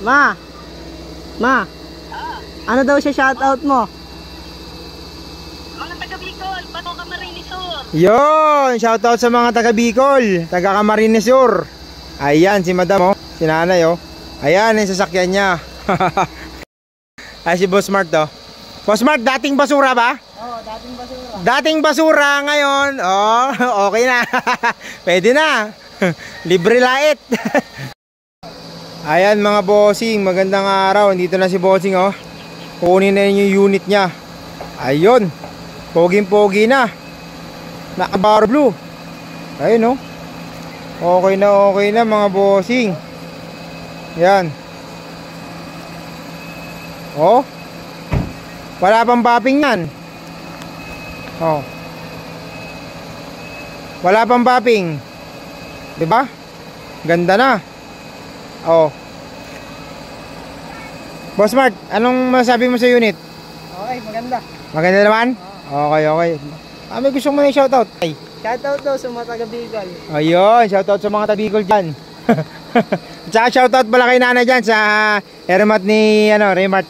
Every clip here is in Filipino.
Ma! Ma! Ano daw siya shoutout mo? Mga taga Bicol, Bato Camarines Sur. Yun! Shoutout sa mga taga Bicol, taga Camarines Sur. Ayan si madam, oh. Si nanay, oh. Ayan yung sasakyan niya. Ay si Boss Mark to. Boss Mark, dating basura ba? Oo, dating basura. Dating basura ngayon. Oh, okay na. Pwede na. Libre lait. Ayan mga bossing, magandang araw. Dito na si bossing, oh. Kunin na yung unit niya. Ayun. Poging-pogi na. Naka-bar blue. Ayun, oh. Okay na mga bossing. Yan. Oh. Wala pang popping yan. Oh. Wala pang popping. 'Di ba? Ganda na. Oh. Boss Mart, anong masabi mo sa unit? Okay, maganda. Maganda naman? Okay. May gusto mo na i-shoutout? Ay. Shoutout daw sa mga taga Bicol. Ayun, shoutout sa mga taga Bicol dyan. Tsaka shoutout pala kay nanay dyan sa Hermat ni Raymart.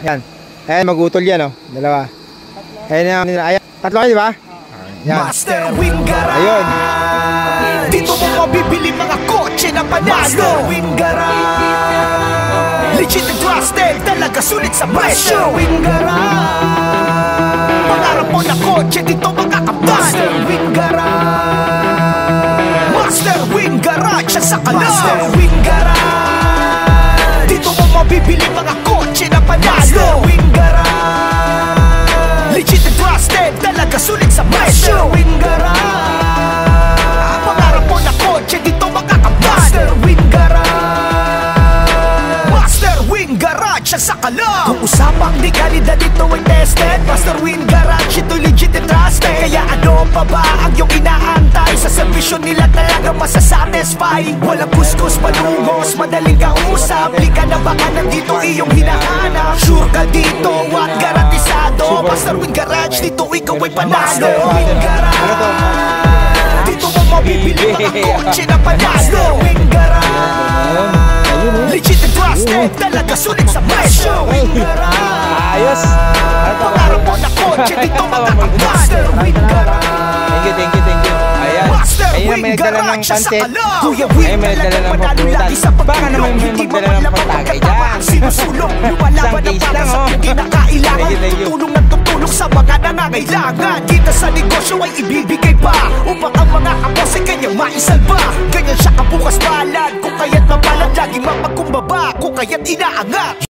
Ayan. Ayan, magutol yan, oh. Dalawa. Ayan, ayan. Tatlo kayo, di ba? Master Wingara. Ayun. Dito mo mabibili mga kotse na panalo. Master Wingara. Legit and trusted, talaga sulit sa presyo. Wingara. Pangarap mo na kotse, dito makakapal. Master Wingara. Master Wingara, siya sa kalam. Master Wingara. Dito mo mabibili mga kotse na panalo. Master Wingara. Legit and trusted, talaga sulit sa presyo. Wingara. Pangarap mo na kotse, dito makakapal. Master Wingara. Master Wingara, siya sa kalam. Kung usapang di kalidad, dito ay tested. Master Wingara, ito legit and trusted. Kaya ano pa ba ang iyong inaantay? Sa servisyo nila talaga masasatisfy. Walang kuskus, palungos, madaling kausap. Lika na baka nandito iyong hinahanap. Sure ka dito at garantisado. Master Wingara, dito ikaw ay panalo. Master Wingara. Dito mo mabibili mga kotse na panalo. Master Wingara. Legit and trusted, talaga sulit sa presyo. Wingara. Ayos. Pangarap mo na kotse, dito makakapal. Master Wingara. Thank you. Ayan. Ayun na may nagdala ng pansit. Ayun may nagdala ng pagputan. Baka naman may magdala ng patagay dyan. Sinusulong, lumalaban ang para sa iyong kinakailangan. Tutulong ng tutulong sa mga nangangailangan. Kita sa negosyo ay ibibigay pa upang ang mga kapos ay kanyang maisalba. Ganyan siya kabukas palad, kung kaya't mapalad, laging mapagkumbaba, kung kaya't inaangat.